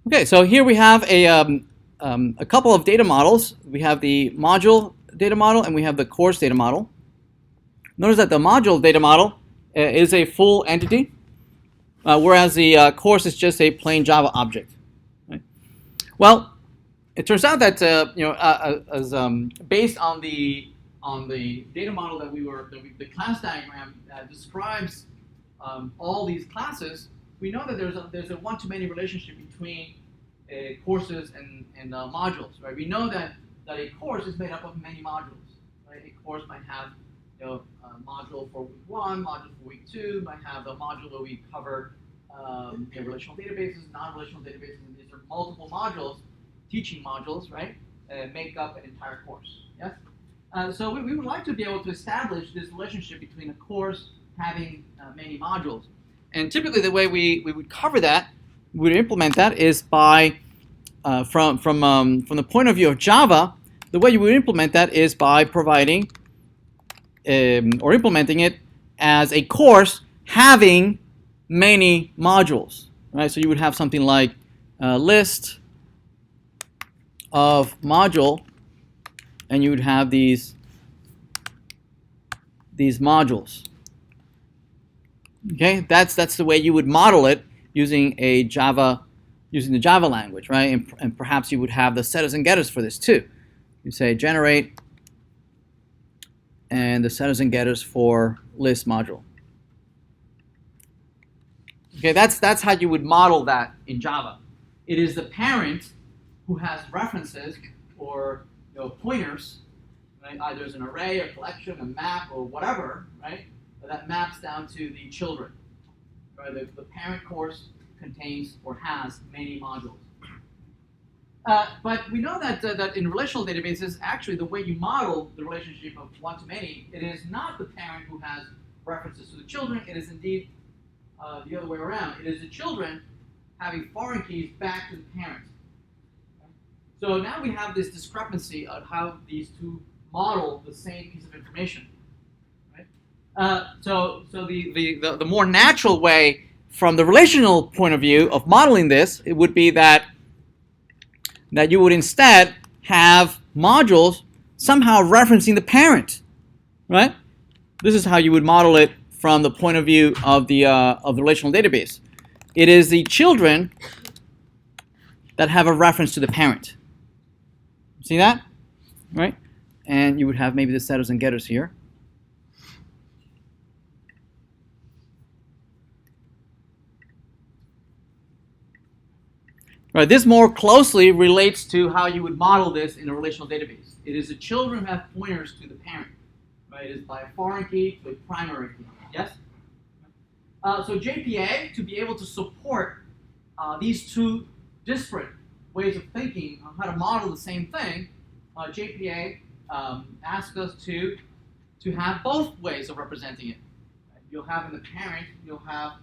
Okay, so here we have a couple of data models. We have the module data model and we have the course data model. Notice that the module data model is a full entity, whereas the course is just a plain Java object. Right? Well, it turns out that based on the data model that the class diagram that describes all these classes, we know that there's a one-to-many relationship between courses and modules. Right? We know that a course is made up of many modules. Right? A course might have a module for week 1, module for week 2, might have a module where we cover relational databases, non-relational databases, and these are multiple modules, teaching modules, right, make up an entire course. Yes? So we would like to be able to establish this relationship between a course having many modules. And typically the way we would cover that, we would implement that is by, from the point of view of Java, the way you would implement that is by providing or implementing it as a course having many modules. Right? So you would have something like a list of module, and you would have these modules. Okay, that's the way you would model it using the Java language, right? And perhaps you would have the setters and getters for this too. You say generate and the setters and getters for list module. Okay, that's how you would model that in Java. It is the parent who has references or pointers, right? Either as an array, a collection, a map, or whatever, right? That maps down to the children. Right? The parent course contains or has many modules. But we know that in relational databases, actually the way you model the relationship of one-to-many, it is not the parent who has references to the children. It is indeed the other way around. It is the children having foreign keys back to the parent. So now we have this discrepancy of how these two model the same piece of information. Right? So the more natural way from the relational point of view of modeling this, it would be that you would instead have modules somehow referencing the parent, right? This is how you would model it from the point of view of the relational database. It is the children that have a reference to the parent. See that? Right? And you would have maybe the setters and getters here. Right, this more closely relates to how you would model this in a relational database. It is the children who have pointers to the parent. Right? It is by a foreign key to a primary key. Yes? So JPA, to be able to support these two disparate ways of thinking on how to model the same thing, JPA asks us to have both ways of representing it. Right? You'll have in the parent, you'll have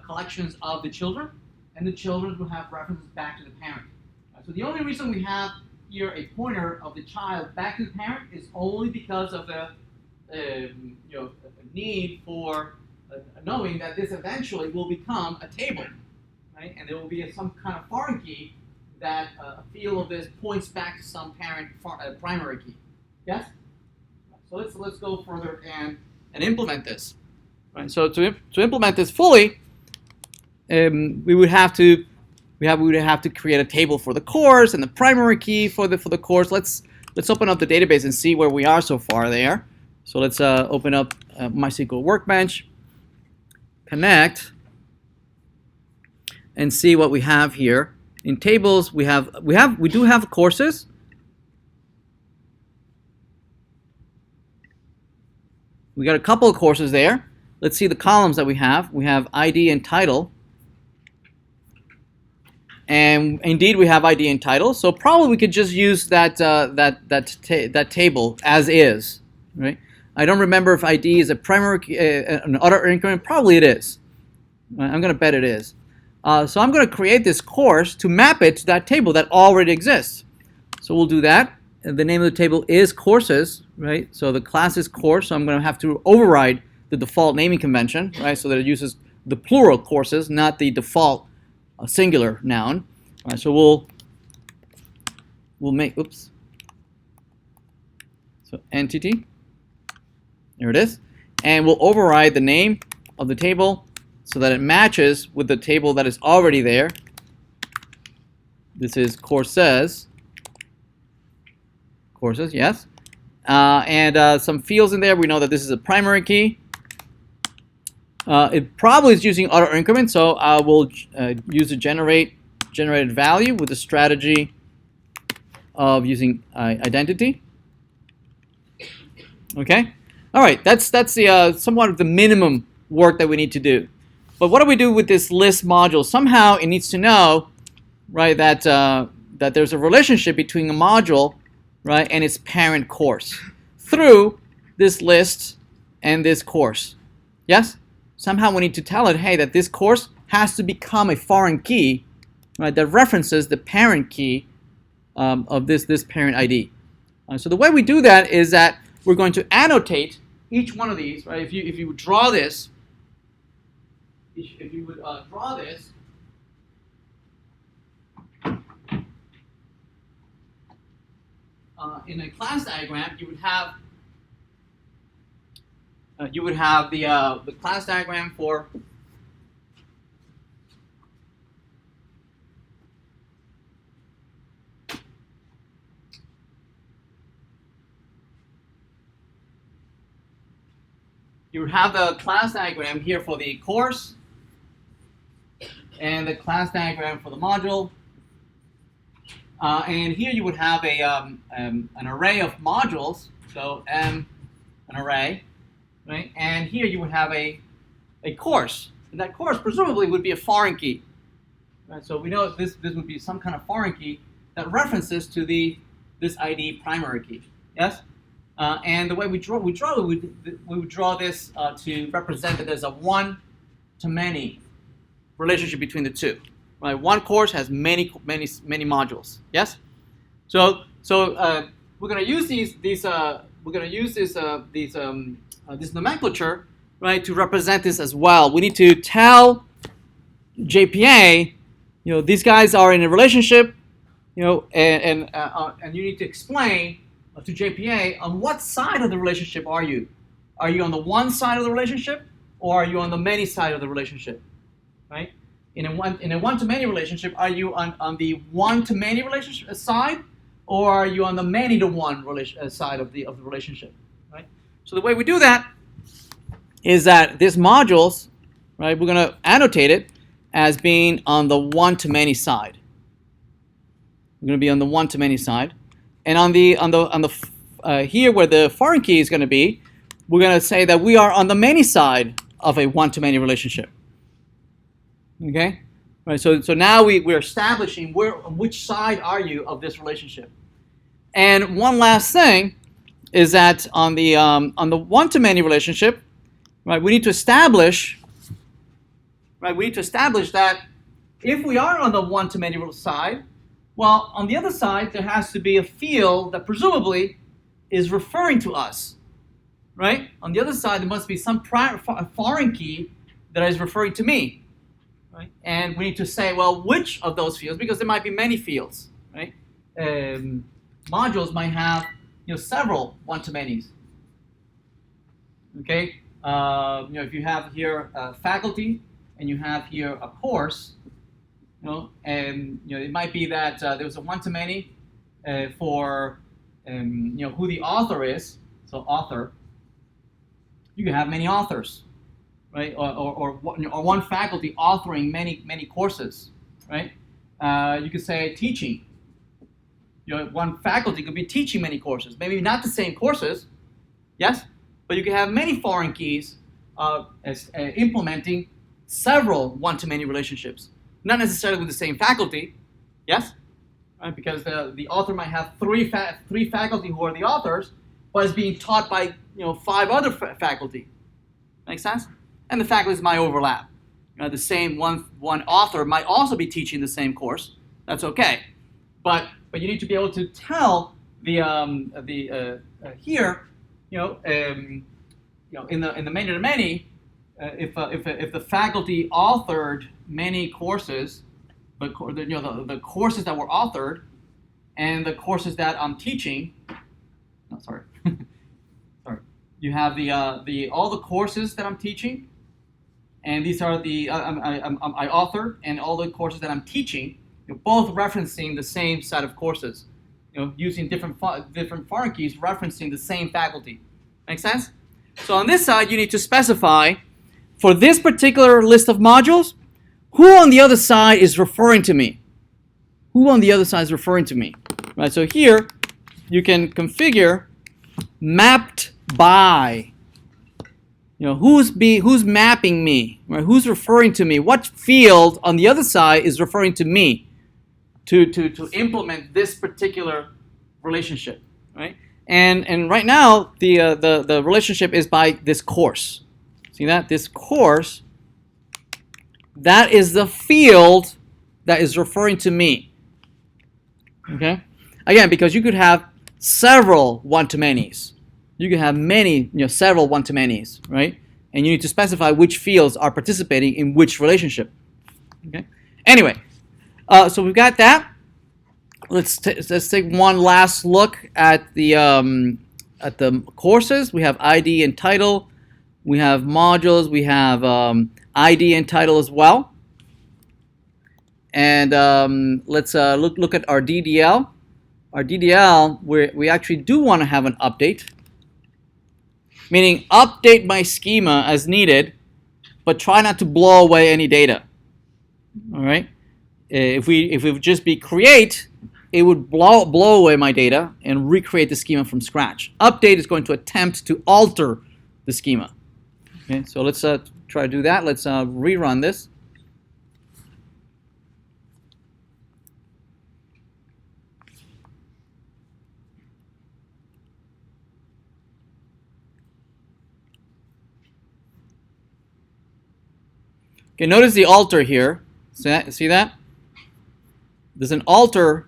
collections of the children, and the children will have references back to the parent. So the only reason we have here a pointer of the child back to the parent is only because of the need for knowing that this eventually will become a table, right? And there will be some kind of foreign key that a field of this points back to some parent primary key. Yes? So let's go further and implement this. Right? So to implement this fully, we would have to create a table for the course and the primary key for the course. Let's open up the database and see where we are so far there. So let's open up MySQL Workbench, connect, and see what we have here. In tables, we do have courses. We got a couple of courses there. Let's see the columns that we have. We have ID and title. And indeed, we have ID and title. So probably we could just use that table as is, right? I don't remember if ID is a primary an utter increment. Probably it is. I'm going to bet it is. So I'm going to create this course to map it to that table that already exists. So we'll do that. The name of the table is courses, right? So the class is course. So I'm going to have to override the default naming convention, right? So that it uses the plural courses, not the default singular noun. All right, so we'll make, oops. So entity, there it is. And we'll override the name of the table so that it matches with the table that is already there. This is courses, yes. And some fields in there. We know that this is a primary key. It probably is using auto increment, so I will use the generated value with the strategy of using identity. Okay. All right. That's the somewhat of the minimum work that we need to do. But what do we do with this list module? Somehow it needs to know, right, that that there's a relationship between a module, right, and its parent course through this list and this course. Yes? Somehow we need to tell it, hey, that this course has to become a foreign key, right, that references the parent key of this parent ID. So the way we do that is that we're going to annotate each one of these, right? If you would draw this, in a class diagram, you would have the class diagram for here for the course and the class diagram for the module. And here you would have an array of modules, so an array, right? And here you would have a course. And that course presumably would be a foreign key. Right? So we know this would be some kind of foreign key that references to this ID primary key. Yes? And the way we would draw this to represent that there's a one-to-many relationship between the two. Right? One course has many modules. Yes. So we're going to use this nomenclature, right, to represent this as well. We need to tell JPA, these guys are in a relationship, and you need to explain to JPA on what side of the relationship are you. Are you on the one side of the relationship, or are you on the many side of the relationship, right? In a one-to-many relationship, are you on the one-to-many relationship side, or are you on the many-to-one side of the relationship, right? So the way we do that is that this modules, right, we're going to annotate it as being on the one-to-many side. We're going to be on the one-to-many side, and on the here where the foreign key is going to be, we're going to say that we are on the many side of a one-to-many relationship. Okay, right. So now we're establishing which side are you of this relationship. And one last thing is that on the one-to-many relationship, right, we need to establish that if we are on the one-to-many side, well, on the other side there has to be a field that presumably is referring to us, right? On the other side there must be some foreign key that is referring to me. Right? And we need to say, well, which of those fields, because there might be many fields, right? Modules might have, several one-to-manys. Okay, if you have here faculty and you have here a course, and it might be that there's a one-to-many for, who the author is. So author, you can have many authors. Right, or one faculty authoring many courses, right? You could say teaching. One faculty could be teaching many courses, maybe not the same courses, yes, but you can have many foreign keys as implementing several one-to-many relationships, not necessarily with the same faculty, yes, right? Because the author might have three faculty who are the authors, but is being taught by 5 other faculty. Make sense? And the faculties might overlap. The same one author might also be teaching the same course. That's okay, but you need to be able to tell here, in the many-to-many, if the faculty authored many courses, the courses that were authored and the courses that I'm teaching. No, sorry. Sorry. You have the all the courses that I'm teaching, and these are the I authored, and all the courses that I'm teaching, both referencing the same set of courses, using different foreign keys referencing the same faculty. Make sense? So on this side, you need to specify for this particular list of modules, who on the other side is referring to me? Who on the other side is referring to me? Right. So here, you can configure mapped by. Who's mapping me? Right? Who's referring to me? What field on the other side is referring to me to implement this particular relationship? Right. And right now, the relationship is by this course. See that? This course, that is the field that is referring to me. Okay? Again, because you could have several one-to-manys. You could have several one-to-manys, right? And you need to specify which fields are participating in which relationship. Okay? Anyway, so we've got that. Let's take one last look at the courses. We have ID and title. We have modules. We have ID and title as well. And let's look at our DDL. Our DDL, we actually do want to have an update, meaning update my schema as needed, but try not to blow away any data. All right. If we would just be create, it would blow away my data and recreate the schema from scratch. Update is going to attempt to alter the schema. Okay, so let's try to do that. Let's rerun this. Okay, notice the alter here. See that? There's an alter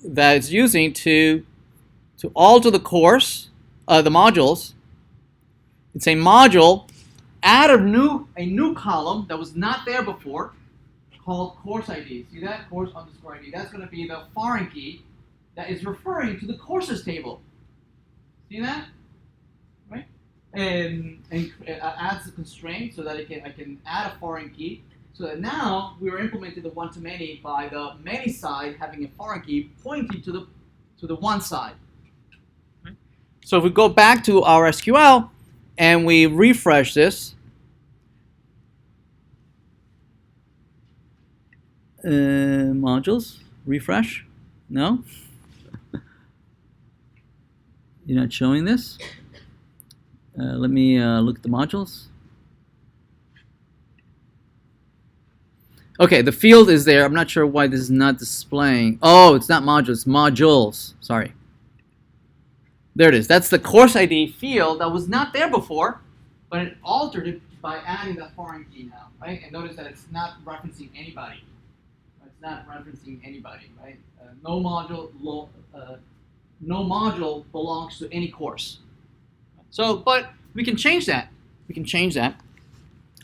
that it's using to alter the course, the modules. It's a module. Add a new column that was not there before, called course ID. See that? Course underscore ID. That's going to be the foreign key that is referring to the courses table. See that? Right? And adds a constraint so that I can add a foreign key. So that now we are implementing the one-to-many by the many side having a foreign key pointing to the one side. Right? So if we go back to our SQL and we refresh this, modules, refresh, no? You're not showing this? Let me look at the modules. Okay, the field is there. I'm not sure why this is not displaying. Oh, it's not modules, it's modules. Sorry. There it is. That's the course ID field that was not there before, but it altered it by adding that foreign key now, right? And notice that it's not referencing anybody. It's not referencing anybody, right? No module belongs to any course. So, but we can change that. We can change that.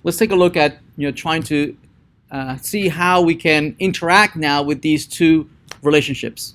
Let's take a look at trying to see how we can interact now with these two relationships.